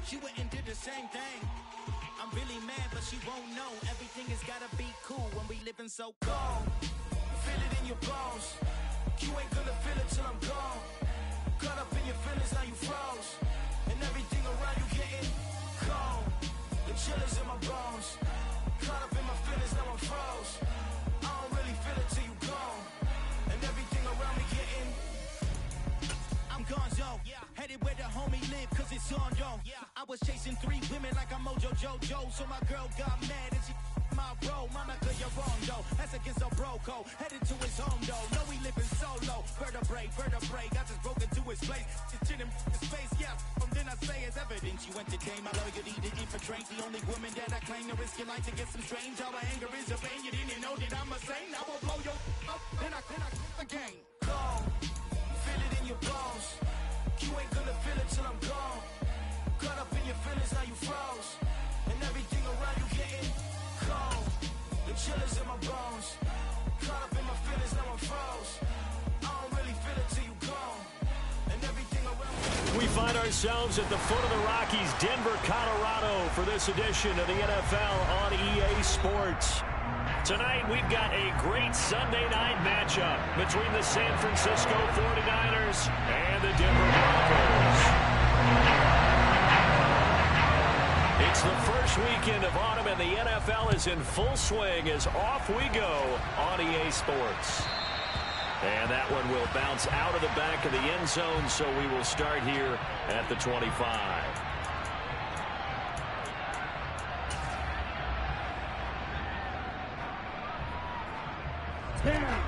She went and did the same thing. I'm really mad, but she won't know. Everything has gotta be cool when we living so cold. Feel it in your bones. You ain't gonna feel it till I'm gone. Caught up in your feelings, now you froze. And everything around you getting cold. The chillers in my bones. Caught up in my feelings, now I'm froze. I don't really feel it till you gone. And everything around me getting I'm gonzo, headed where the homie live, cause it's on, yo. I was chasing 3 women like I'm Mojo Jojo, so my girl got mad and she my bro. Monica, you're wrong, though. That's against a bro code. Headed to his home, though. No, we living solo. Vertebrae. I just broke into his place. Just chilling his face, yeah. From then I say it's evidence. You entertain my loyalty to infiltrate. The only woman that I claim to risk your life to get some strange. All my anger is a pain. You didn't know that I'm a saint. I will blow your up. Then I again. Cold. Feel it in your bones. You ain't gonna feel it till I'm gone. Caught up in your feelings, now you froze. And everything around you getting cold. The chillers in my bones. Caught up in my feelings, now I'm froze. I don't really feel it till you gone. And everything around me. We find ourselves at the foot of the Rockies, Denver, Colorado, for this edition of the NFL on EA Sports. Tonight, we've got a great Sunday night matchup between the San Francisco 49ers and the Denver Broncos. It's the first weekend of autumn, and the NFL is in full swing as off we go on EA Sports. And that one will bounce out of the back of the end zone, so we will start here at the 25. Down.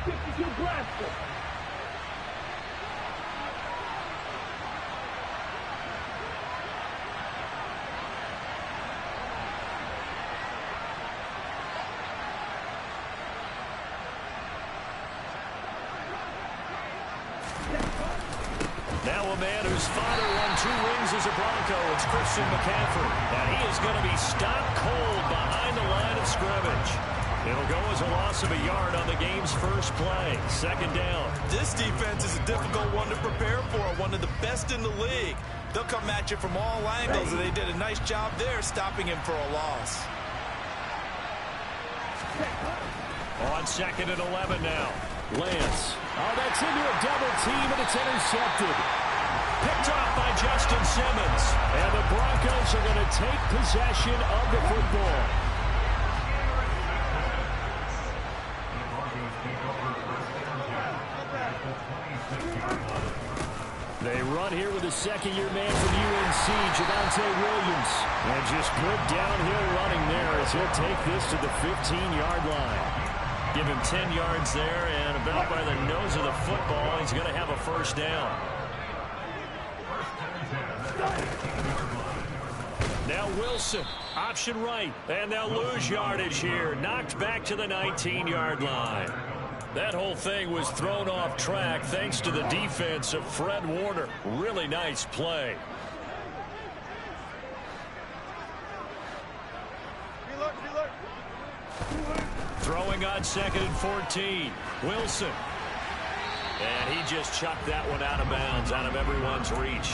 52 blaster. Now a man whose father won 2 rings as a Bronco. It's Christian McCaffrey. And he is going to be stopped cold behind the line of scrimmage. It'll go as a loss of a yard on the game's first play. Second down. This defense is a difficult one to prepare for. One of the best in the league. They'll come at you from all angles, and they did a nice job there stopping him for a loss. On 2nd and 11 now. Lance. Oh, that's into a double team, and it's intercepted. Picked off by Justin Simmons. And the Broncos are going to take possession of the football. They run here with a second-year man from UNC, Javonte Williams. And just good downhill running there as he'll take this to the 15-yard line. Give him 10 yards there, and about by the nose of the football, he's going to have a first down. Now Wilson, option right, and they'll lose yardage here. Knocked back to the 19-yard line. That whole thing was thrown off track thanks to the defense of Fred Warner. Really nice play. Throwing on 2nd and 14. Wilson. And he just chucked that one out of bounds, out of everyone's reach.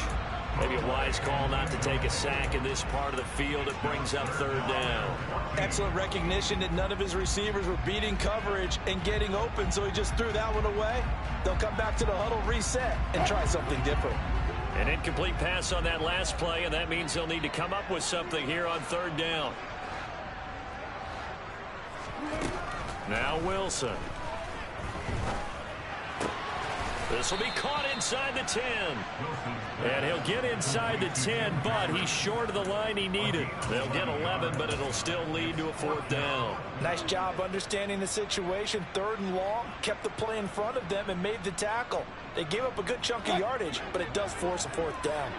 Maybe a wise call not to take a sack in this part of the field. It brings up 3rd down. Excellent recognition that none of his receivers were beating coverage and getting open, so he just threw that one away. They'll come back to the huddle, reset, and try something different. An incomplete pass on that last play, and that means they'll need to come up with something here on 3rd down. Now Wilson. This will be caught inside the 10. And he'll get inside the 10, but he's short of the line he needed. They'll get 11, but it'll still lead to a 4th down. Nice job understanding the situation. 3rd and long, kept the play in front of them and made the tackle. They gave up a good chunk of yardage, but it does force a 4th down.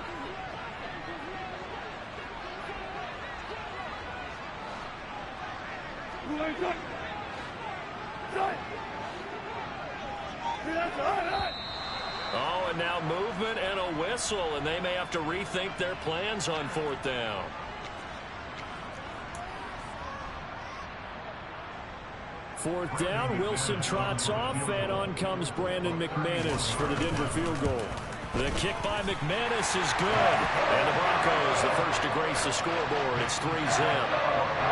Oh, and now movement and a whistle, and they may have to rethink their plans on 4th down. Fourth down, Wilson trots off, and on comes Brandon McManus for the Denver field goal. The kick by McManus is good. And the Broncos, the first to grace the scoreboard. It's 3-zip.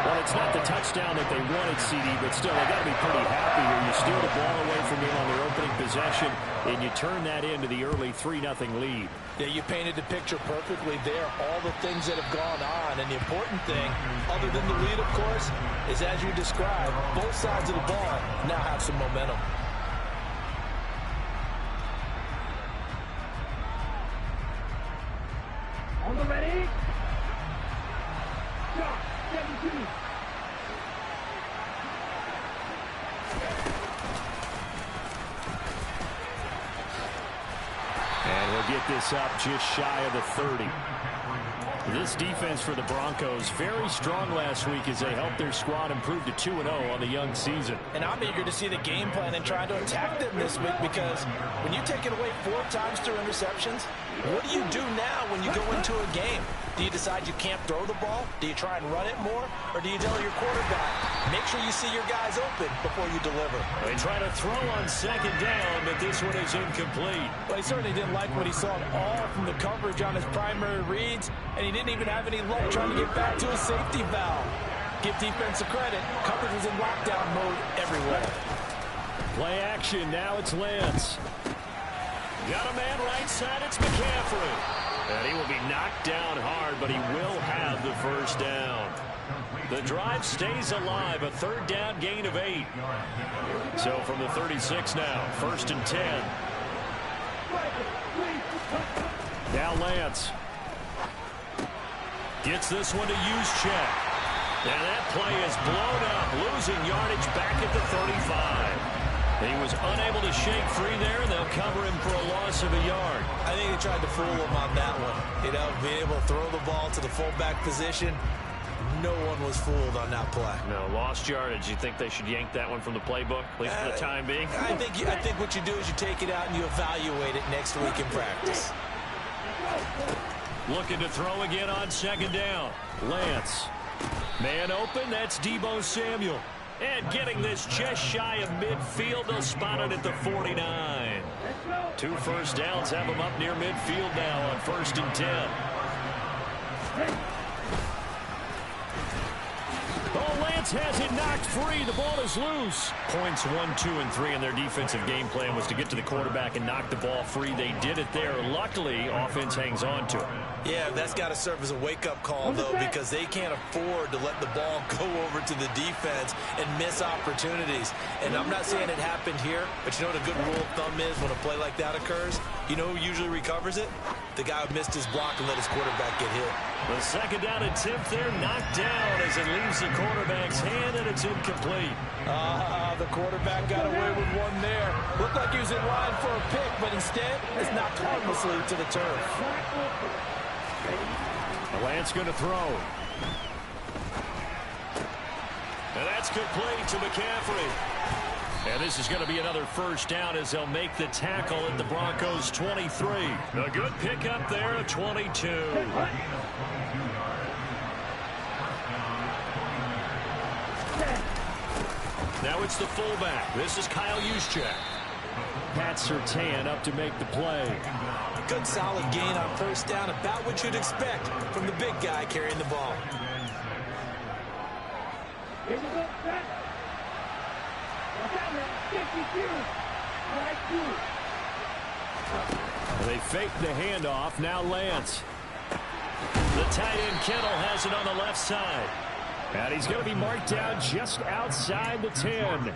Well, it's not the touchdown that they wanted, CD, but still, they got to be pretty happy here. You steal the ball away from him on their opening possession, and you turn that into the early 3-0 lead. Yeah, you painted the picture perfectly there. All the things that have gone on, and the important thing, other than the lead, of course, is as you described, both sides of the ball now have some momentum. On the ready? Shot, 17. And we'll get this up just shy of the 30. This defense for the Broncos, very strong last week as they helped their squad improve to 2-0 on the young season. And I'm eager to see the game plan and try to attack them this week, because when you take it away 4 times through interceptions, what do you do now when you go into a game? Do you decide you can't throw the ball? Do you try and run it more? Or do you tell your quarterback, make sure you see your guys open before you deliver? They try to throw on second down, but this one is incomplete. Well, he certainly didn't like what he saw at all from the coverage on his primary reads, and he didn't even have any luck trying to get back to a safety valve. Give defense a credit. Coverage was in lockdown mode everywhere. Play action. Now it's Lance. Got a man right side. It's McCaffrey. And he will be knocked down hard, but he will have the first down. The drive stays alive. A third down gain of 8. So from the 36 now, 1st and 10. Now Lance. Gets this one to Juszczyk. And that play is blown up. Losing yardage back at the 35. He was unable to shake free there, and they'll cover him for a loss of a yard. I think they tried to fool him on that one. You know, being able to throw the ball to the fullback position, no one was fooled on that play. No, lost yardage. You think they should yank that one from the playbook, at least for the time being? I think what you do is you take it out and you evaluate it next week in practice. Looking to throw again on second down. Lance. Man open, that's Deebo Samuel. And getting this just shy of midfield, they'll spot it at the 49. 2 first downs have them up near midfield now on 1st and 10. Oh, Lance has it knocked free. The ball is loose. Points 1, 2, and 3 in their defensive game plan was to get to the quarterback and knock the ball free. They did it there. Luckily, offense hangs on to it. Yeah, that's got to serve as a wake-up call, though, because they can't afford to let the ball go over to the defense and miss opportunities. And I'm not saying it happened here, but you know what a good rule of thumb is when a play like that occurs? You know who usually recovers it? The guy who missed his block and let his quarterback get hit. The second down attempt there knocked down as it leaves the quarterback's hand, and it's incomplete. The quarterback got away with one there. Looked like he was in line for a pick, but instead it's knocked harmlessly to the turf. Lance going to throw. And that's complete to McCaffrey. And this is going to be another first down as they'll make the tackle at the Broncos' 23. A good pickup there at 22. Now it's the fullback. This is Kyle Juszczyk. Pat Surtain up to make the play. Good solid gain on first down, about what you'd expect from the big guy carrying the ball. Here we go, set. They fake the handoff. Now Lance. The tight end Kittle has it on the left side. And he's going to be marked down just outside the 10.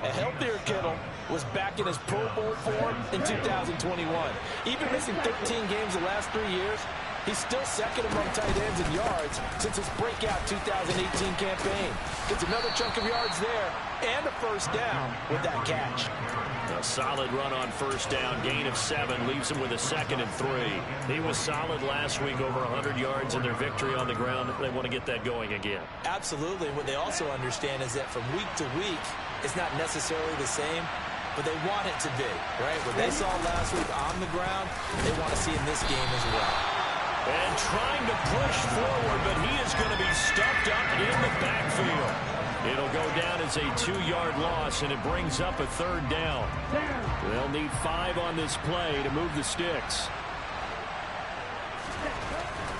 A healthier Kittle was back in his Pro Bowl form in 2021. Even missing 13 games the last 3 years, he's still second among tight ends in yards since his breakout 2018 campaign. Gets another chunk of yards there and a first down with that catch. A solid run on first down, gain of 7, leaves him with a 2nd and 3. He was solid last week, over 100 yards in their victory on the ground. They want to get that going again. Absolutely. What they also understand is that from week to week, it's not necessarily the same, but they want it to be, right? What they saw last week on the ground, they want to see in this game as well. And trying to push forward, but he is going to be stuffed up in the backfield. It'll go down as a 2-yard loss, and it brings up a third down. They'll need 5 on this play to move the sticks.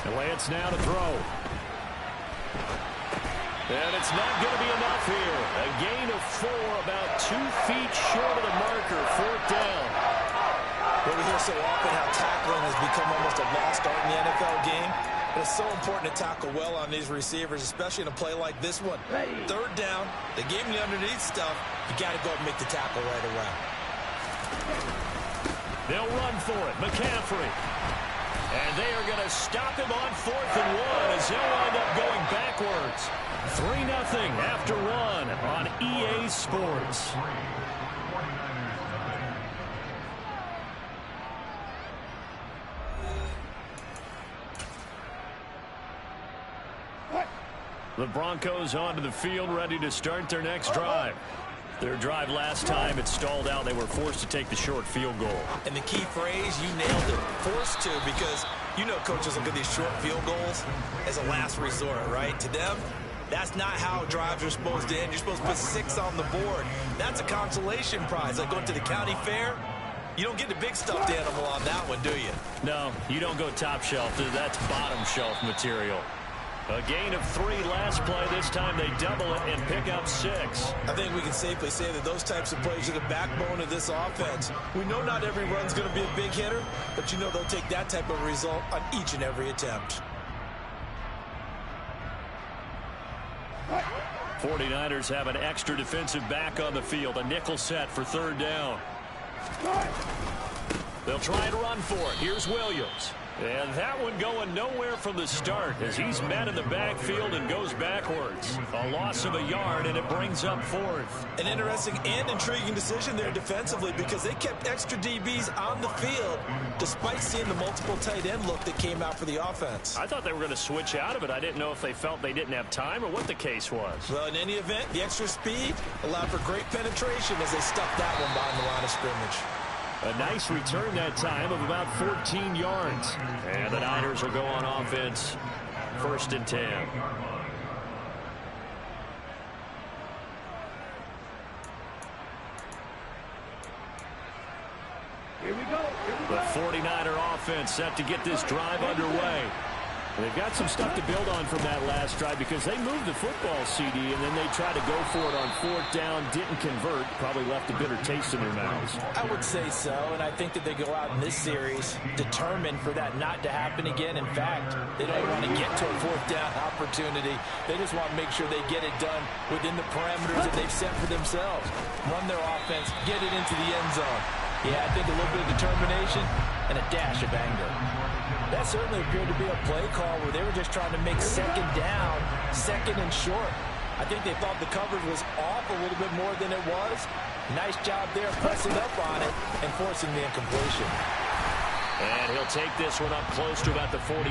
And Lance now to throw. And it's not going to be enough here. A gain of 4, about 2 feet short of the marker. 4th down. Well, we hear so often how tackling has become almost a lost art in the NFL game. And it's so important to tackle well on these receivers, especially in a play like this one. 3rd down, they gave him the underneath stuff. You got to go and make the tackle right away. They'll run for it. McCaffrey. And they are going to stop him on 4th and 1 as he'll wind up going backwards. 3-0 after 1 on EA Sports. The Broncos onto the field, ready to start their next drive. Their drive last time, it stalled out. They were forced to take the short field goal. And the key phrase, you nailed it, forced to, because you know coaches look at these short field goals as a last resort, right? To them, that's not how drives are supposed to end. You're supposed to put 6 on the board. That's a consolation prize, like going to the county fair. You don't get the big stuffed animal on that one, do you? No, you don't go top shelf. That's bottom shelf material. A gain of 3 last play. This time they double it and pick up 6. I think we can safely say that those types of plays are the backbone of this offense. We know not every run's going to be a big hitter, but you know they'll take that type of result on each and every attempt. 49ers have an extra defensive back on the field. A nickel set for 3rd down. They'll try to run for it. Here's Williams. And that one going nowhere from the start as he's met in the backfield and goes backwards. A loss of a yard, and it brings up 4th. An interesting and intriguing decision there defensively because they kept extra DBs on the field despite seeing the multiple tight end look that came out for the offense. I thought they were going to switch out of it. I didn't know if they felt they didn't have time or what the case was. Well, in any event, the extra speed allowed for great penetration as they stuffed that one behind the line of scrimmage. A nice return that time of about 14 yards. And the Niners will go on offense. 1st and 10. Here we go. The 49er offense set to get this drive underway. They've got some stuff to build on from that last drive because they moved the football, CD, and then they tried to go for it on 4th down, didn't convert, probably left a bitter taste in their mouths. I would say so, and I think that they go out in this series determined for that not to happen again. In fact, they don't even want to get to a 4th down opportunity. They just want to make sure they get it done within the parameters that they've set for themselves. Run their offense, get it into the end zone. Yeah, I think a little bit of determination and a dash of anger. That certainly appeared to be a play call where they were just trying to make 2nd down, 2nd and short. I think they thought the coverage was off a little bit more than it was. Nice job there pressing up on it and forcing the incompletion. And he'll take this one up close to about the 45.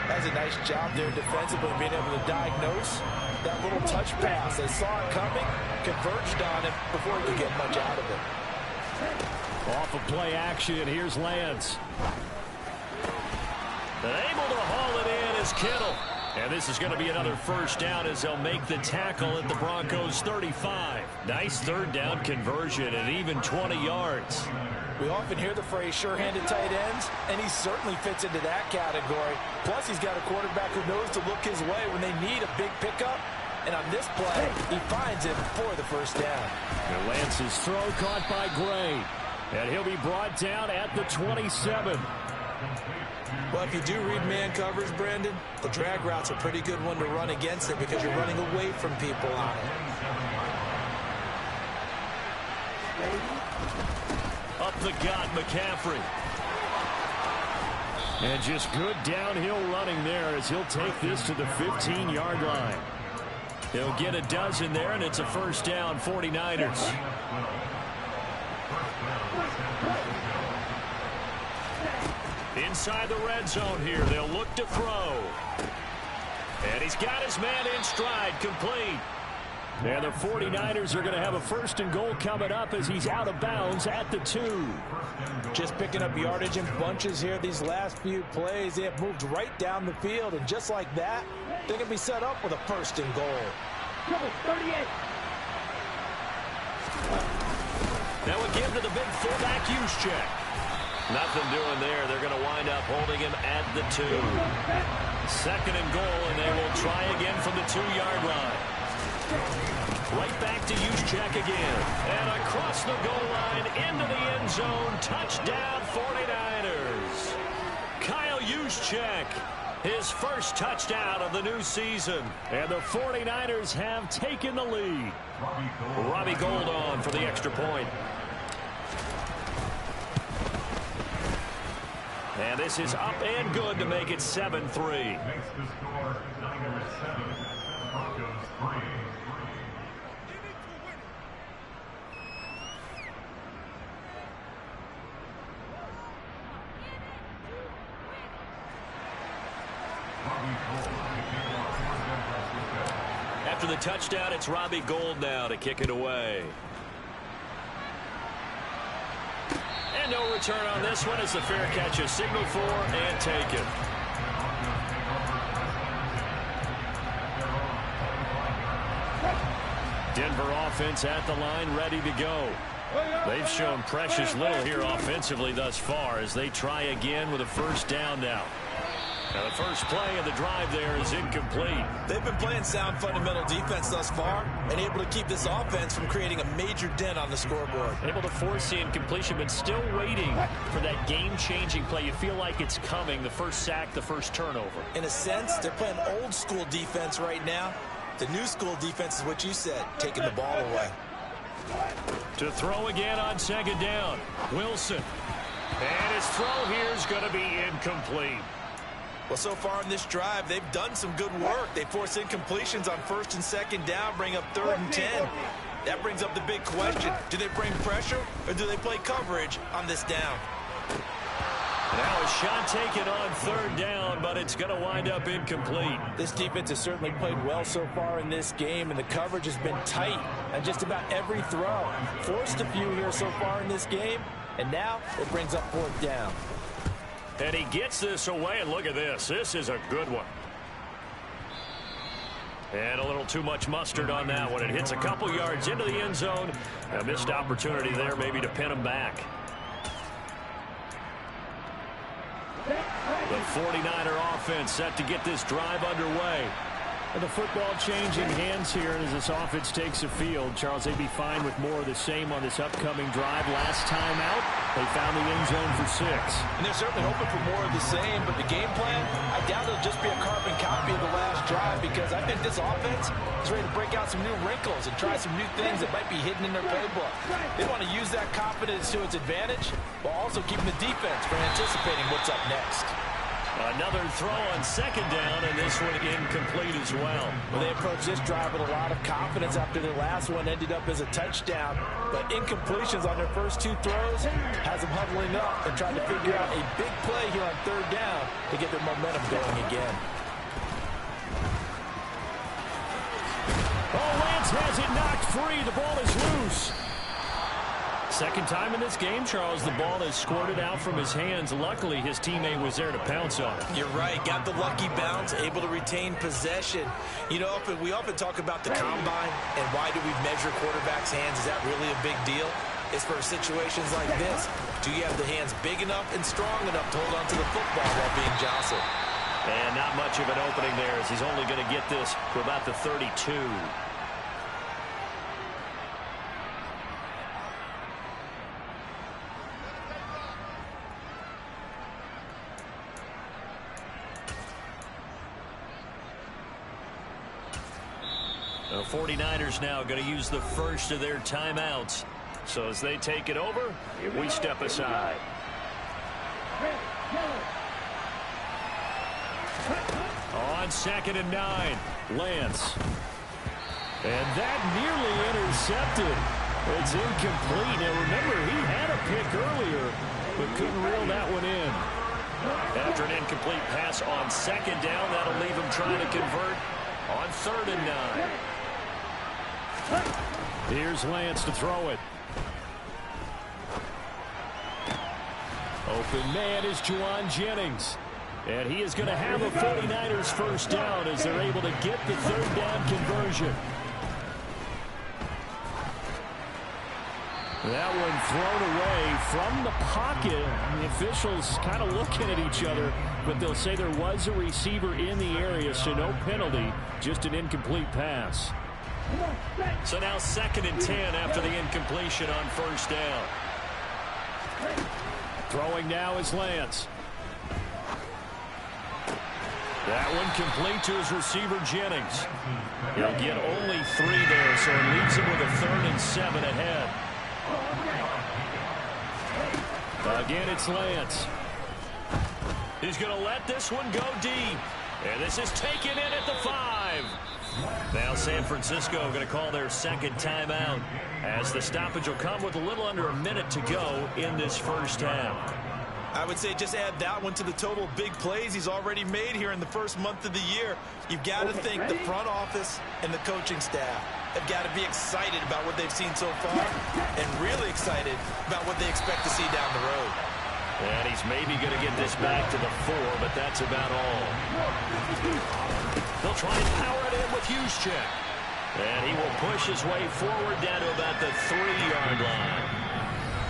That's a nice job there defensively, being able to diagnose that little touch pass. They saw it coming, converged on it before he could get much out of it. Off of play action, here's Lance. Able to haul it in is Kittle. And this is going to be another 1st down as they'll make the tackle at the Broncos 35. Nice 3rd down conversion and even 20 yards. We often hear the phrase sure-handed tight ends, and he certainly fits into that category. Plus, he's got a quarterback who knows to look his way when they need a big pickup. And on this play, he finds him for the 1st down. And Lance's throw caught by Gray. And he'll be brought down at the 27. Well, if you do read man coverage, Brandon, the drag route's a pretty good one to run against it because you're running away from people on it. Up the gut, McCaffrey. And just good downhill running there as he'll take this to the 15-yard line. He'll get a dozen there, and it's a 1st down, 49ers. Inside the red zone here, they'll look to throw. And he's got his man in stride, complete. And the 49ers are going to have a 1st and goal coming up as he's out of bounds at the 2. Just picking up yardage in bunches here these last few plays. They have moved right down the field, and just like that, they're going to be set up with a 1st and goal. Number 38. That give to the big fullback Juszczyk. Nothing doing there. They're going to wind up holding him at the 2. Second and goal, and they will try again from the 2-yard line. Right back to Juszczyk again. And across the goal line into the end zone. Touchdown 49ers. Kyle Juszczyk, his first touchdown of the new season. And the 49ers have taken the lead. Robbie Gould on for the extra point. And this is up and good to make it 7-3. Makes the score Niners 7, Broncos 3. After the touchdown, it's Robbie Gould now to kick it away. And no return on this one as the fair catch is signaled for and taken. Denver offense at the line, ready to go. They've shown precious little here offensively thus far as they try again with a first down now. Now the first play of the drive there is incomplete. They've been playing sound fundamental defense thus far and able to keep this offense from creating a major dent on the scoreboard. Able to force the incompletion, but still waiting for that game-changing play. You feel like it's coming, the first sack, the first turnover. In a sense, they're playing old-school defense right now. The new school defense is what you said, taking the ball away. To throw again on second down, Wilson. And his throw here is going to be incomplete. Well, so far in this drive, they've done some good work. They force incompletions on first and second down, bring up 3rd and 10. That brings up the big question. Do they bring pressure or do they play coverage on this down? Now a shot taken on 3rd down, but it's going to wind up incomplete. This defense has certainly played well so far in this game, and the coverage has been tight on just about every throw. Forced a few here so far in this game, and now it brings up 4th down. And he gets this away, and look at this. This is a good one. And a little too much mustard on that one. It hits a couple yards into the end zone. A missed opportunity there maybe to pin him back. The 49er offense set to get this drive underway. And the football changing hands here as this offense takes the field. Charles, they'd be fine with more of the same on this upcoming drive. Last time out, they found the end zone for 6. And they're certainly hoping for more of the same, but the game plan, I doubt it'll just be a carbon copy of the last drive because I think this offense is ready to break out some new wrinkles and try some new things that might be hidden in their playbook. They want to use that confidence to its advantage while also keeping the defense from anticipating what's up next. Another throw on second down, and this one incomplete as well. Well, they approached this drive with a lot of confidence after their last one ended up as a touchdown. But incompletions on their first 2 throws has them huddling up and trying to figure out a big play here on 3rd down to get their momentum going again. Oh, Lance has it knocked free. The ball is loose. Second time in this game, Charles, the ball has squirted out from his hands. Luckily, his teammate was there to pounce on it. You're right. Got the lucky bounce, able to retain possession. You know, we often talk about the combine and why do we measure quarterbacks' hands. Is that really a big deal? It's for situations like this. Do you have the hands big enough and strong enough to hold on to the football while being jostled? And not much of an opening there as he's only going to get this to about the 32. The 49ers now going to use the first of their timeouts. So as they take it over, we step aside. On 2nd and 9, Lance. And that nearly intercepted. It's incomplete. Now remember, he had a pick earlier, but couldn't reel that one in. After an incomplete pass on 2nd down, that'll leave him trying to convert on 3rd and 9. Here's Lance to throw it. Open man is Juwan Jennings. And he is going to have a 49ers first down as they're able to get the 3rd down conversion. That one thrown away from the pocket. The officials kind of looking at each other, but they'll say there was a receiver in the area, so no penalty, just an incomplete pass. So now 2nd and 10 after the incompletion on first down. Throwing now is Lance. That one complete to his receiver, Jennings. He'll get only 3 there, so it leaves him with a 3rd and 7 ahead. Again, it's Lance. He's going to let this one go deep. And this is taken in at the 5. Now San Francisco going to call their 2nd timeout as the stoppage will come with a little under a minute to go in this first half. I would say just add that one to the total of big plays he's already made here in the first month of the year. You've got to think the front office and the coaching staff have got to be excited about what they've seen so far and really excited about what they expect to see down the road. And he's maybe going to get this back to the 4, but that's about all. They'll try and power it in with Juszczyk. And he will push his way forward down to about the 3-yard line.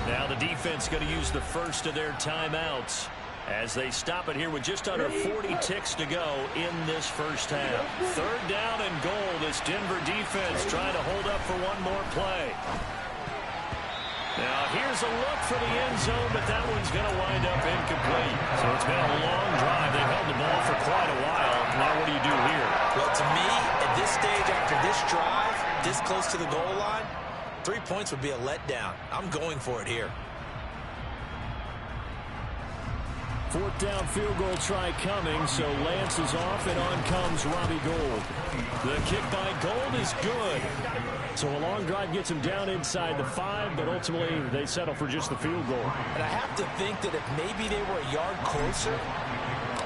Now the defense going to use the first of their timeouts as they stop it here with just under 40 ticks to go in this first half. 3rd down and goal. This Denver defense trying to hold up for one more play. Now here's a look for the end zone, but that one's going to wind up incomplete. So it's been a long drive. They've held the ball for quite a while. Now what do you do here? Well, to me, at this stage after this drive, this close to the goal line, 3 points would be a letdown. I'm going for it here. 4th down field goal try coming, so Lance is off, and on comes Robbie Gould. The kick by Gould is good. So a long drive gets him down inside the 5, but ultimately they settle for just the field goal. And I have to think that if maybe they were a yard closer,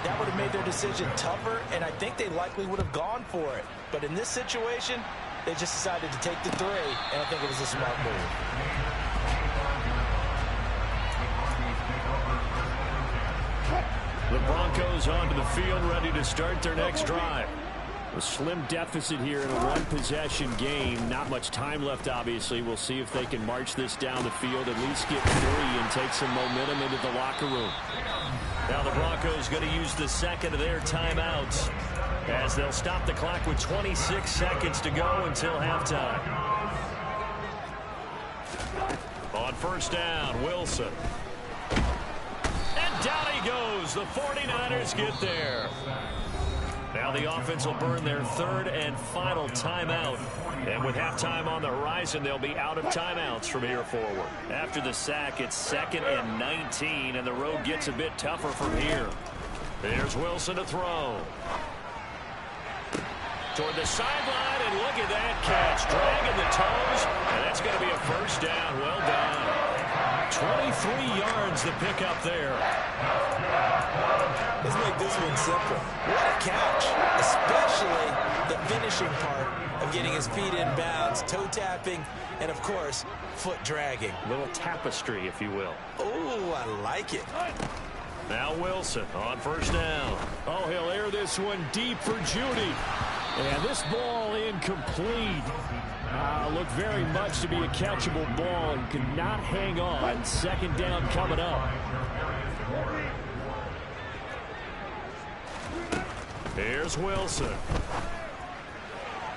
that would have made their decision tougher, and I think they likely would have gone for it. But in this situation, they just decided to take the 3, and I think it was a smart move. The Broncos onto the field, ready to start their next drive. A slim deficit here in a one-possession game. Not much time left, obviously. We'll see if they can march this down the field, at least get 3 and take some momentum into the locker room. Now the Broncos going to use the 2nd of their timeouts as they'll stop the clock with 26 seconds to go until halftime. On first down, Wilson. And down he goes. The 49ers get there. Now the offense will burn their 3rd and final timeout. And with halftime on the horizon, they'll be out of timeouts from here forward. After the sack, it's 2nd and 19, and the road gets a bit tougher from here. There's Wilson to throw. Toward the sideline, and look at that catch. Dragging the toes, and that's going to be a first down. Well done. 23 yards the pick up there. Let's make this one simple. What a catch, especially the finishing part of getting his feet in bounds, toe tapping, and of course, foot dragging. A little tapestry, if you will. Oh, I like it. Now Wilson on first down. Oh, he'll air this one deep for Judy. And this ball incomplete. Looked very much to be a catchable ball and could not hang on. 2nd down coming up. Here's Wilson.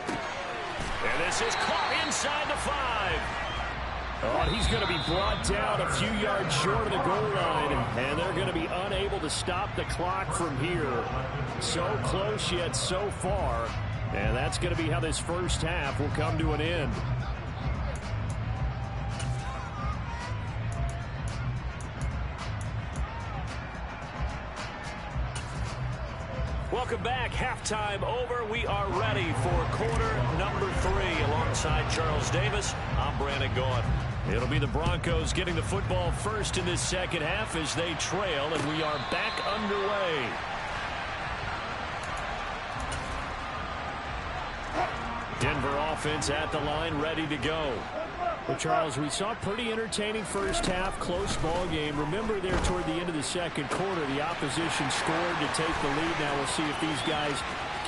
And this is caught inside the 5. Oh, he's going to be brought down a few yards short of the goal line, and they're going to be unable to stop the clock from here. So close yet so far, and that's going to be how this first half will come to an end. Welcome back. Halftime over. We are ready for quarter number 3. Alongside Charles Davis, I'm Brandon Gaudin. It'll be the Broncos getting the football first in this second half as they trail, and we are back underway. Denver offense at the line, ready to go. Well, Charles, we saw a pretty entertaining first half, close ball game. Remember there toward the end of the second quarter, the opposition scored to take the lead. Now we'll see if these guys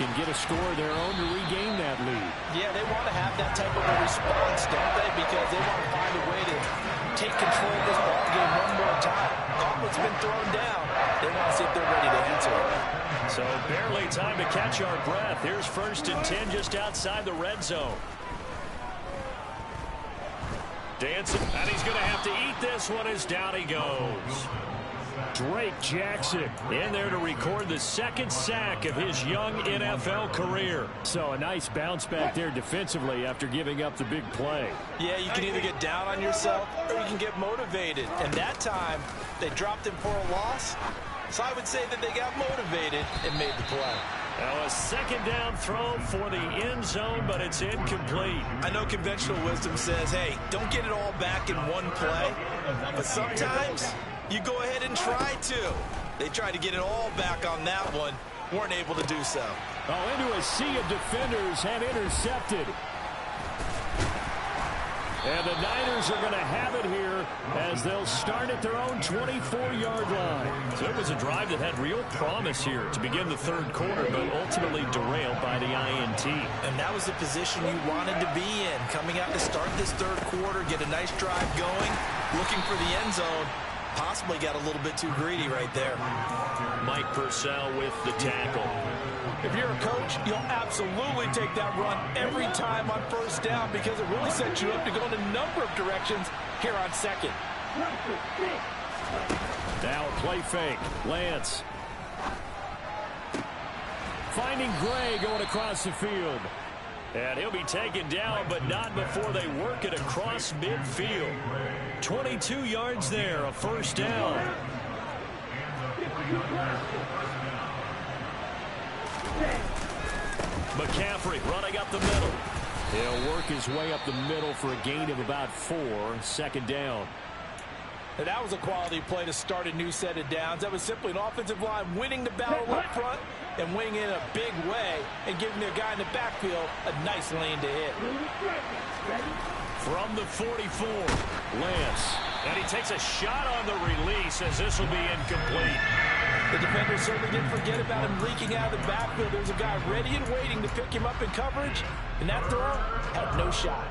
can get a score of their own to regain that lead. Yeah, they want to have that type of a response, don't they? Because they want to find a way to take control of this ball game one more time. Gauntlet's been thrown down. They want to see if they're ready to answer it. So barely time to catch our breath. Here's 1st and 10 just outside the red zone. Dancing, and he's going to have to eat this one as down he goes. Drake Jackson in there to record the 2nd sack of his young NFL career. So a nice bounce back there defensively after giving up the big play. Yeah, you can either get down on yourself or you can get motivated. And that time, they dropped him for a loss. So I would say that they got motivated and made the play. Now a 2nd down throw for the end zone, but it's incomplete. I know conventional wisdom says, hey, don't get it all back in one play. But sometimes you go ahead and try to. They tried to get it all back on that one. Weren't able to do so. Oh, into a sea of defenders and intercepted. And the Niners are going to have it here as they'll start at their own 24-yard line. So it was a drive that had real promise here to begin the 3rd quarter, but ultimately derailed by the INT. And that was the position you wanted to be in. Coming out to start this 3rd quarter, get a nice drive going, looking for the end zone. Possibly got a little bit too greedy right there. Mike Purcell with the tackle. If you're a coach, you'll absolutely take that run every time on 1st down because it really sets you up to go in a number of directions here on 2nd. Now a play fake. Lance. Finding Gray going across the field. And he'll be taken down, but not before they work it across midfield. 22 yards there, a 1st down. McCaffrey running up the middle. He'll work his way up the middle for a gain of about 4, 2nd down. And that was a quality play to start a new set of downs. That was simply an offensive line winning the battle up front and winning in a big way and giving their guy in the backfield a nice lane to hit. From the 44, Lance. And he takes a shot on the release as this will be incomplete. The defender certainly didn't forget about him leaking out of the backfield. There's a guy ready and waiting to pick him up in coverage, and that throw had no shot.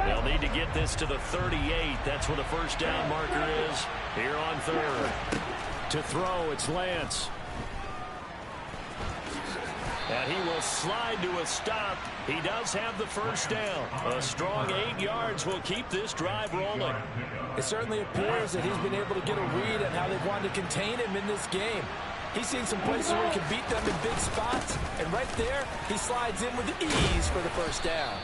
They'll need to get this to the 38. That's where the 1st down marker is here on 3rd. To throw, it's Lance. And he will slide to a stop. He does have the 1st down. A strong 8 yards will keep this drive rolling. It certainly appears that he's been able to get a read on how they've wanted to contain him in this game. He's seen some places where he can beat them in big spots. And right there, he slides in with ease for the 1st down.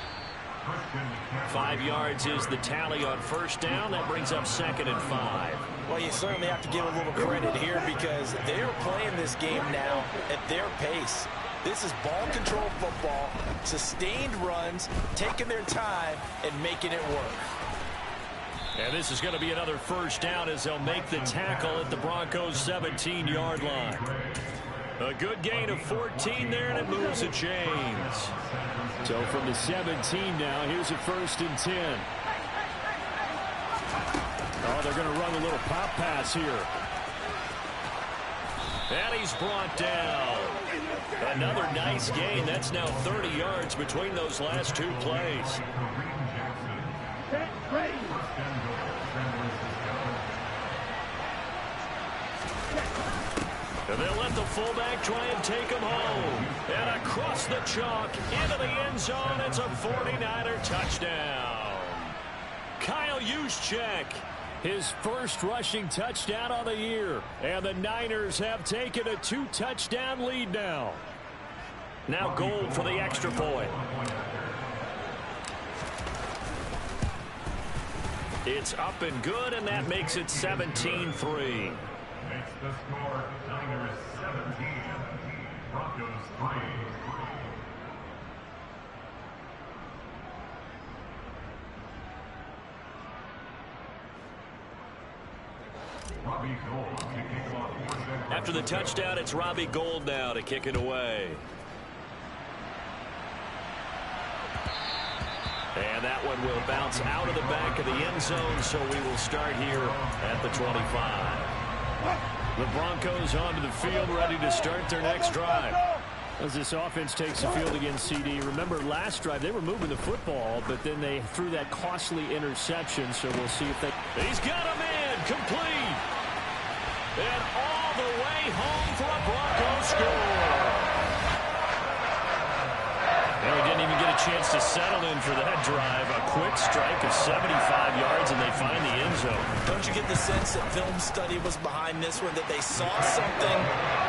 5 yards is the tally on 1st down. That brings up 2nd and 5. Well, you certainly have to give a little credit here because they are playing this game now at their pace. This is ball control football, sustained runs, taking their time, and making it work. And this is going to be another 1st down as they'll make the tackle at the Broncos' 17-yard line. A good gain of 14 there, and it moves the chains. So from the 17 now, here's a 1st and 10. Oh, they're going to run a little pop pass here. And he's brought down. Another nice gain. That's now 30 yards between those last 2 plays. And they'll let the fullback try and take him home. And across the chalk, into the end zone, it's a 49er touchdown. Kyle Juszczyk, his 1st rushing touchdown of the year. And the Niners have taken a 2-touchdown lead now. Now Gold for the extra point. It's up and good, and that makes it 17-3. Makes the score Niners 17, Broncos 3. After the touchdown, it's Robbie Gould now to kick it away. And that one will bounce out of the back of the end zone, so we will start here at the 25. The Broncos onto the field, ready to start their next drive. As this offense takes the field against CD, remember last drive they were moving the football, but then they threw that costly interception, so we'll see if they... He's got a man complete. And all the way home for a Broncos score. And he didn't even get a chance to settle in for that drive. A quick strike of 75 yards, and they find the end zone. Don't you get the sense that film study was behind this one, that they saw something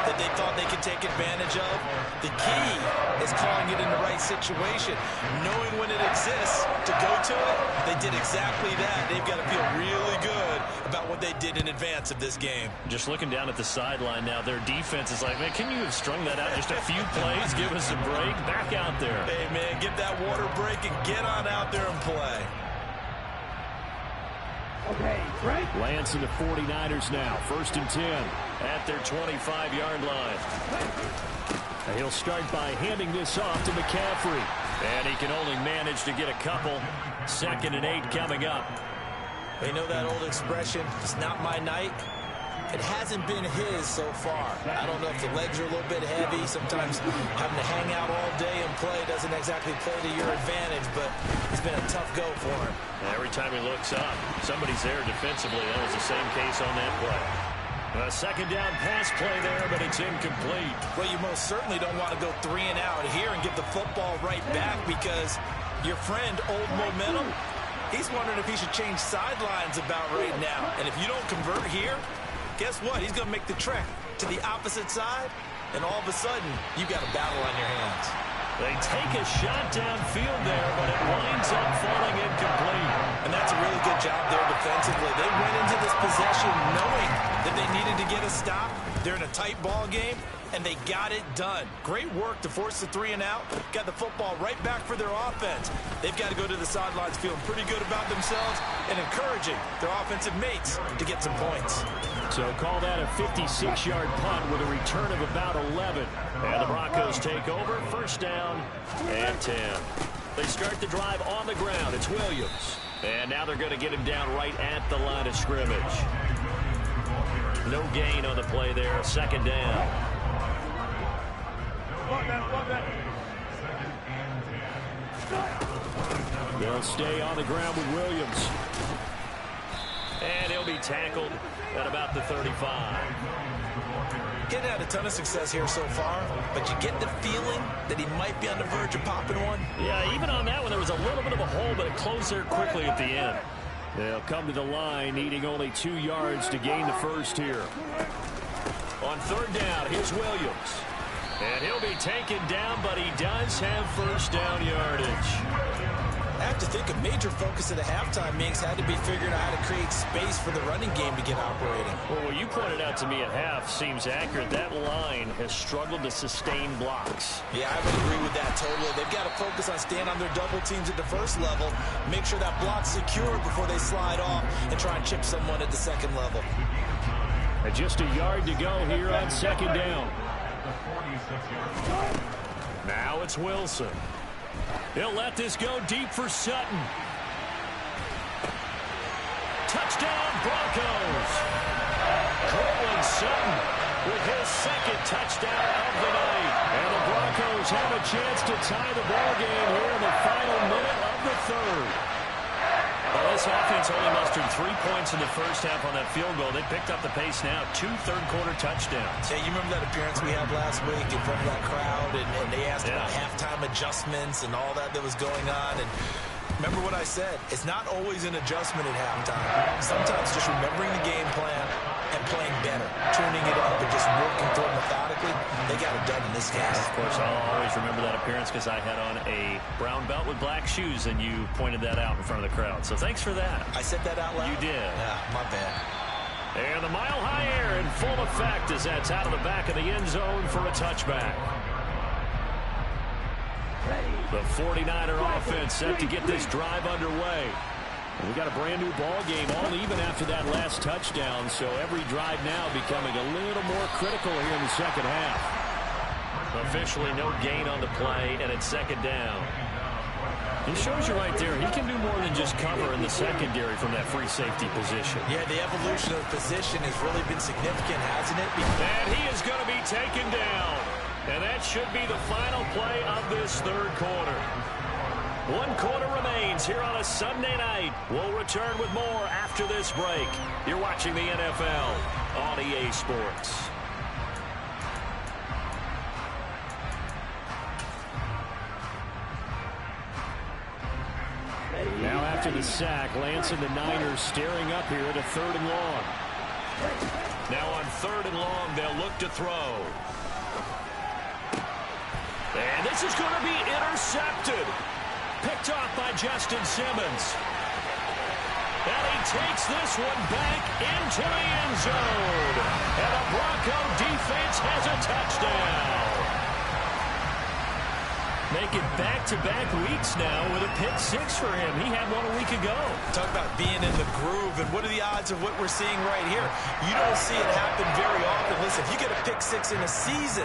that they thought they could take advantage of? The key is calling it in the right situation. Knowing when it exists to go to it, they did exactly that. They've got to feel really good about what they did in advance of this game. Just looking down at the sideline now, their defense is like, man, can you have strung that out just a few plays? Give us a break. Back out there. Hey, man, give that water break and get on out there and play. Okay, break. Lance and the 49ers now. 1st and 10 at their 25-yard line. He'll start by handing this off to McCaffrey. And he can only manage to get a couple. 2nd and 8 coming up. You know that old expression, it's not my night? It hasn't been his so far. I don't know if the legs are a little bit heavy. Sometimes having to hang out all day and play doesn't exactly play to your advantage, but it's been a tough go for him. Every time he looks up, somebody's there defensively. That was the same case on that play. A 2nd down pass play there, but it's incomplete. Well, you most certainly don't want to go 3 and out here and give the football right back because your friend, Old Momentum, he's wondering if he should change sidelines about right now. And if you don't convert here, guess what? He's going to make the trek to the opposite side, and all of a sudden, you got a battle on your hands. They take a shot downfield there, but it winds up falling incomplete. And that's a really good job there defensively. They went into this possession knowing that they needed to get a stop. They're in a tight ball game, and they got it done. Great work to force the 3 and out. Got the football right back for their offense. They've got to go to the sidelines feeling pretty good about themselves and encouraging their offensive mates to get some points. So call that a 56-yard punt with a return of about 11. And the Broncos take over. 1st down and 10. They start the drive on the ground. It's Williams. And now they're going to get him down right at the line of scrimmage. No gain on the play there. 2nd down. They'll stay on the ground with Williams. And he'll be tackled at about the 35. Getting had a ton of success here so far, but you get the feeling that he might be on the verge of popping one. Yeah, even on that one, there was a little bit of a hole, but it closed there quickly at the end. They'll come to the line, needing only 2 yards to gain the first here. On 3rd down, here's Williams. And he'll be taken down, but he does have 1st down yardage. I have to think a major focus of the halftime meetings had to be figuring out how to create space for the running game to get operating. Well, what you pointed out to me at half seems accurate. That line has struggled to sustain blocks. Yeah, I would agree with that totally. They've got to focus on staying on their double teams at the first level, make sure that block's secure before they slide off and try and chip someone at the 2nd level. And just a yard to go here on 2nd down. Now it's Wilson. He'll let this go deep for Sutton. Touchdown, Broncos. Cortland Sutton with his 2nd touchdown of the night. And the Broncos have a chance to tie the ball game here in the final minute of the 3rd. Well, this offense only mustered 3 points in the first half on that field goal. They picked up the pace now. 2 third-quarter touchdowns. Yeah, you remember that appearance we had last week in front of that crowd, and they asked about halftime adjustments and all that was going on. And remember what I said. It's not always an adjustment at halftime. Sometimes just remembering the game plan and playing better, tuning it up and just working through it methodically. They got it done in this case. Of course, I'll always remember that appearance because I had on a brown belt with black shoes, and you pointed that out in front of the crowd. So thanks for that. I said that out loud? You did. Yeah, my bad. And the mile-high air in full effect as that's out of the back of the end zone for a touchback. The 49er offense set to get this drive underway. We got a brand new ball game, all even after that last touchdown, so every drive now becoming a little more critical here in the 2nd half. Officially no gain on the play, and it's 2nd down. He shows you right there, he can do more than just cover in the secondary from that free safety position. Yeah, the evolution of the position has really been significant, hasn't it? And he is going to be taken down. And that should be the final play of this third quarter. 1 quarter remains here on a Sunday night. We'll return with more after this break. You're watching the NFL on EA Sports. Now after the sack, Lance and the Niners staring up here at a 3rd and long. Now on 3rd and long, they'll look to throw. And this is going to be intercepted. Picked off by Justin Simmons. And he takes this one back into the end zone. And the Bronco defense has a touchdown. Making back-to-back weeks now with a pick-6 for him. He had one a week ago. Talk about being in the groove, and what are the odds of what we're seeing right here? You don't see it happen very often. Listen, if you get a pick-6 in a season,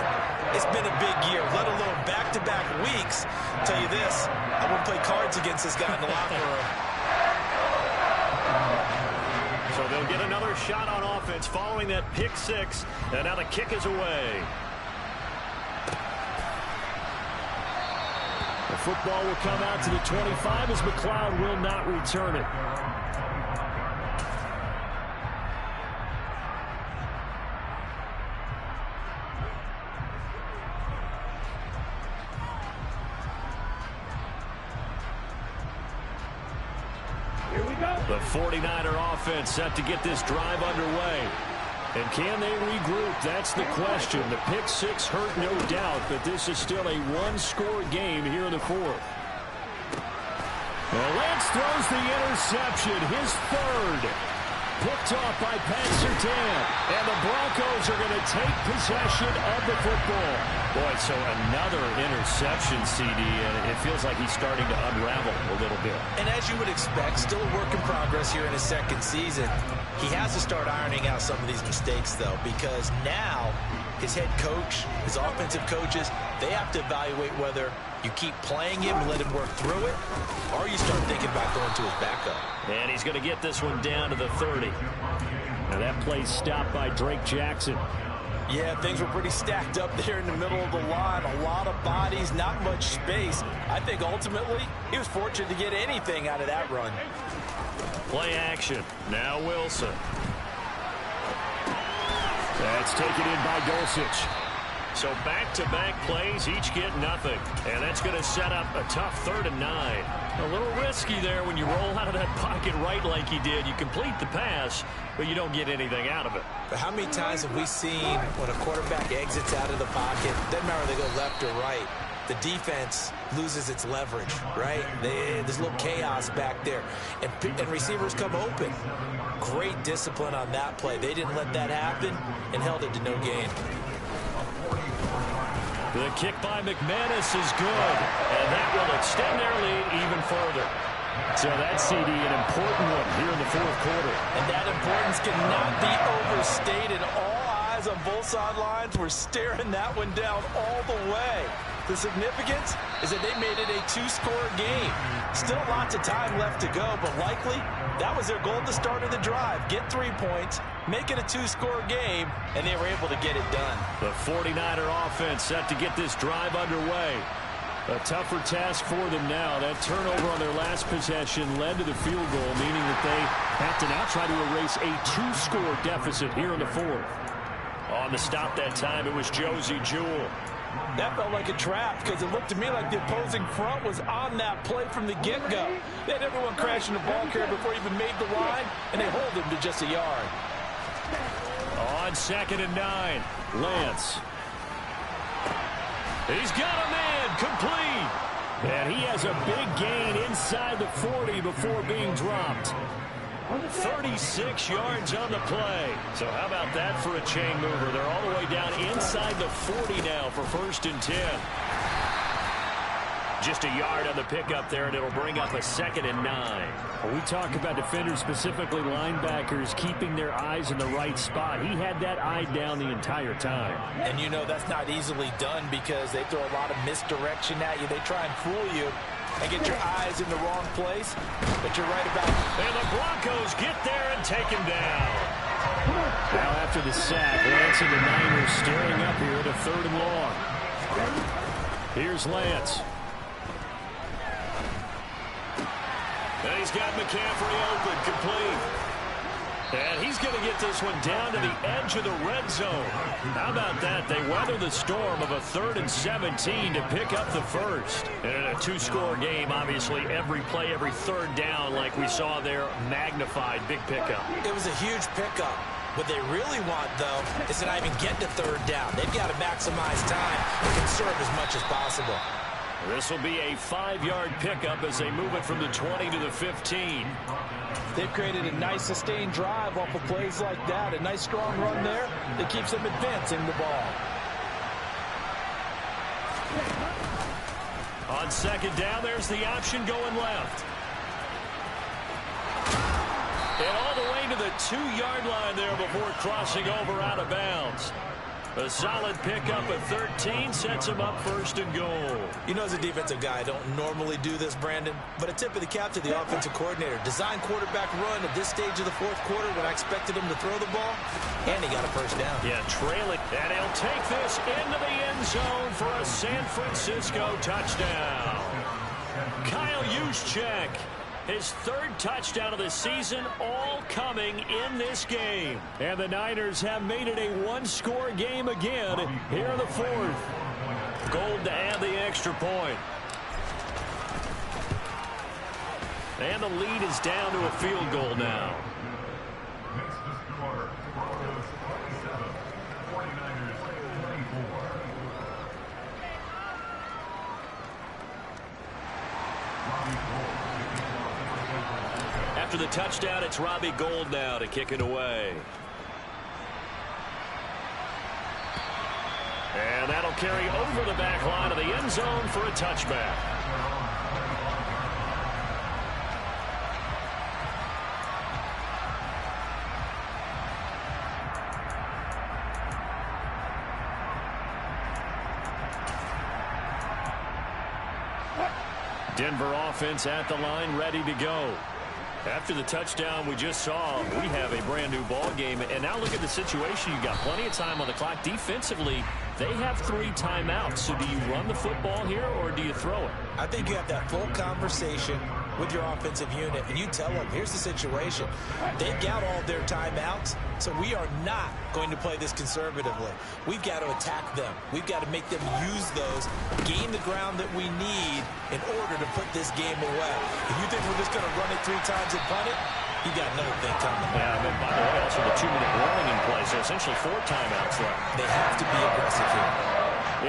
it's been a big year, let alone back-to-back weeks. I'll tell you this, I wouldn't play cards against this guy in the locker room. So they'll get another shot on offense following that pick-6, and now the kick is away. The football will come out to the 25 as McLeod will not return it. Here we go. The 49er offense set to get this drive underway. And can they regroup? That's the question. The pick-6 hurt, no doubt, but this is still a one-score game here in the 4th. Well, Lance throws the interception, his 3rd. Picked off by Pat Surtain. And the Broncos are going to take possession of the football. Boy, so another interception, CD, and it feels like he's starting to unravel a little bit. And as you would expect, still a work in progress here in his 2nd season. He has to start ironing out some of these mistakes, though, because now his head coach, his offensive coaches, they have to evaluate whether you keep playing him and let him work through it, or you start thinking about going to his backup. And he's going to get this one down to the 30. Now that play's stopped by Drake Jackson. Yeah, things were pretty stacked up there in the middle of the line. A lot of bodies, not much space. I think ultimately he was fortunate to get anything out of that run. Play action. Now Wilson. That's taken in by Dulcich. So back-to-back plays, each get nothing. And that's going to set up a tough 3rd and 9. A little risky there when you roll out of that pocket right like he did. You complete the pass, but you don't get anything out of it. But how many times have we seen when a quarterback exits out of the pocket, doesn't matter whether they go left or right, the defense loses its leverage, right? There's a little chaos back there. And receivers come open. Great discipline on that play. They didn't let that happen and held it to no gain. The kick by McManus is good, and that will extend their lead even further. So that's, CD, an important one here in the 4th quarter. And that importance cannot be overstated. All eyes on both sidelines were staring that one down all the way. The significance is that they made it a 2-score game. Still lots of time left to go, but likely that was their goal at the start of the drive. Get 3 points, make it a 2-score game, and they were able to get it done. The 49er offense set to get this drive underway. A tougher task for them now. That turnover on their last possession led to the field goal, meaning that they have to now try to erase a 2-score deficit here in the 4th. On the stop that time, it was Josie Jewell. That felt like a trap because it looked to me like the opposing front was on that play from the get-go. They had everyone crashing the ball carrier before he even made the line, and they hold him to just a yard. On 2nd and 9, Lance. He's got a man, complete. And he has a big gain inside the 40 before being dropped. 36 yards on the play. So how about that for a chain mover? They're all the way down inside the 40 now for 1st and 10. Just a yard on the pickup there, and it'll bring up a 2nd and 9. When we talk about defenders, specifically linebackers, keeping their eyes in the right spot. He had that eye down the entire time. And you know that's not easily done because they throw a lot of misdirection at you. They try and fool you and get your eyes in the wrong place. But you're right about it. And the Broncos get there and take him down. Now after the sack, Lance and the Niners staring up here at a 3rd and long. Here's Lance. And he's got McCaffrey open, complete. And he's going to get this one down to the edge of the red zone. How about that? They weather the storm of a 3rd and 17 to pick up the first. And in a 2-score game, obviously, every play, every third down, like we saw there, magnified, big pickup. It was a huge pickup. What they really want, though, is to not even get to 3rd down. They've got to maximize time and conserve as much as possible. This will be a 5-yard pickup as they move it from the 20 to the 15. They've created a nice sustained drive off of plays like that. A nice strong run there that keeps them advancing the ball. On 2nd down, there's the option going left. And all the way to the 2-yard line there before crossing over out of bounds. A solid pickup at 13 sets him up 1st and goal. You know, as a defensive guy, I don't normally do this, Brandon, but a tip of the cap to the offensive coordinator. Design quarterback run at this stage of the 4th quarter when I expected him to throw the ball, and he got a 1st down. Yeah, trailing. And he'll take this into the end zone for a San Francisco touchdown. Kyle Juszczyk. His 3rd touchdown of the season, all coming in this game. And the Niners have made it a 1-score game again here in the 4th. Gold to add the extra point. And the lead is down to a field goal now. Next to score, Broncos 27, 49ers 24. After the touchdown, it's Robbie Gould now to kick it away. And that'll carry over the back line of the end zone for a touchback. Denver offense at the line, ready to go. After the touchdown we just saw, we have a brand new ball game. And now look at the situation. You've got plenty of time on the clock. Defensively, they have 3 timeouts. So do you run the football here or do you throw it? I think you have that full conversation with your offensive unit, and you tell them, here's the situation. They've got all their timeouts, so we are not going to play this conservatively. We've got to attack them. We've got to make them use those, gain the ground that we need in order to put this game away. If you think we're just going to run it 3 times and punt it, you got another thing coming. Yeah, and by the way, also the 2-minute warning in play, so essentially 4 timeouts left. They have to be aggressive here.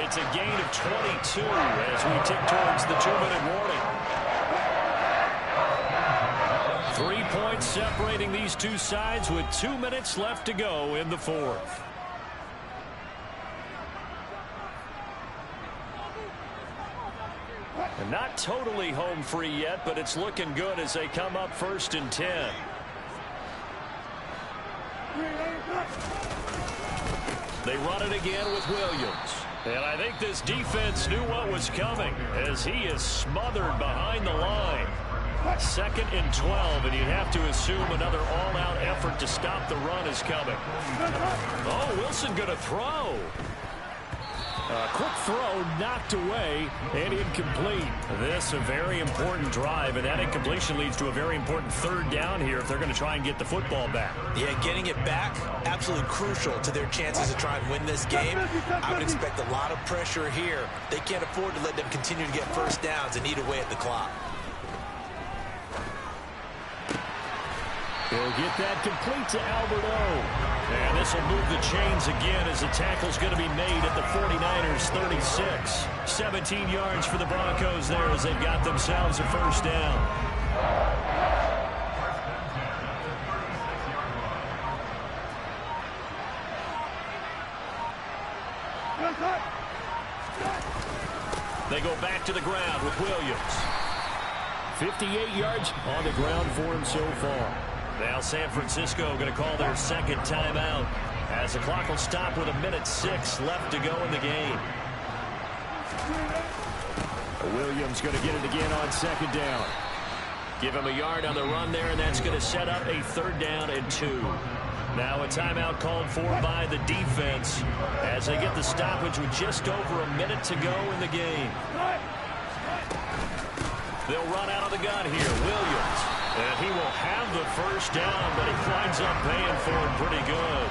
It's a gain of 22 as we tick towards the 2-minute warning. 3 points separating these two sides with 2 minutes left to go in the 4th. And not totally home free yet, but it's looking good as they come up 1st and 10. They run it again with Williams. And I think this defense knew what was coming as he is smothered behind the line. 2nd and 12, and you'd have to assume another all-out effort to stop the run is coming. Oh, Wilson going to throw. A quick throw knocked away and incomplete. This a very important drive, and that incompletion leads to a very important 3rd down here if they're going to try and get the football back. Yeah, getting it back, absolutely crucial to their chances to try and win this game. I would expect a lot of pressure here. They can't afford to let them continue to get 1st downs and eat away at the clock. He'll get that complete to Alberto. And this will move the chains again as the tackle's going to be made at the 49ers 36. 17 yards for the Broncos there as they've got themselves a 1st down. They go back to the ground with Williams. 58 yards on the ground for him so far. Now San Francisco going to call their 2nd timeout as the clock will stop with 1:06 left to go in the game. Williams going to get it again on 2nd down. Give him a yard on the run there, and that's going to set up a 3rd down and 2. Now a timeout called for by the defense as they get the stoppage with just over a minute to go in the game. They'll run out of the gun here. Williams. And he will have the first down, but he winds up paying for it pretty good.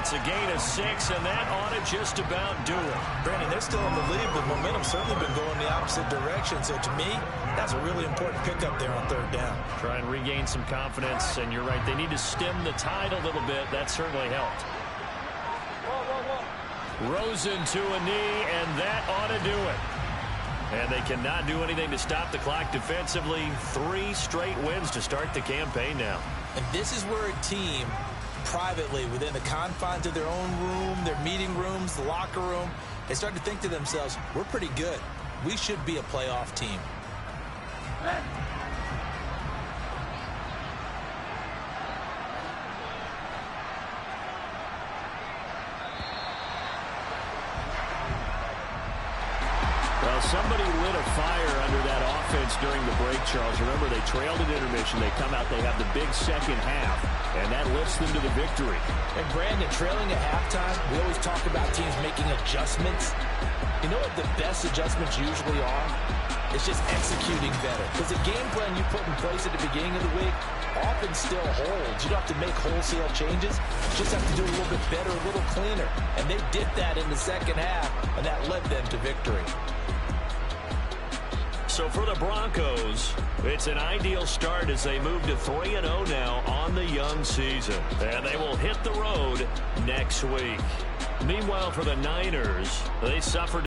It's a gain of 6, and that ought to just about do it. Brandon, they're still in the lead, but momentum's certainly been going the opposite direction. So to me, that's a really important pickup there on third down. Try and regain some confidence, and you're right. They need to stem the tide a little bit. That certainly helped. Rosen to a knee, and that ought to do it. And they cannot do anything to stop the clock defensively. 3 straight wins to start the campaign now. And this is where a team, privately, within the confines of their own room, their meeting rooms, the locker room, they start to think to themselves, we're pretty good. We should be a playoff team. Well, somebody lit a fire under that offense during the break, Charles. Remember, they trailed at intermission. They come out, they have the big second half, and that lifts them to the victory. And Brandon, trailing at halftime, we always talk about teams making adjustments. You know what the best adjustments usually are? It's just executing better. Because the game plan you put in place at the beginning of the week often still holds. You don't have to make wholesale changes. You just have to do a little bit better, a little cleaner. And they did that in the second half, and that led them to victory. So for the Broncos, it's an ideal start as they move to 3-0 now on the young season. And they will hit the road next week. Meanwhile, for the Niners, they suffered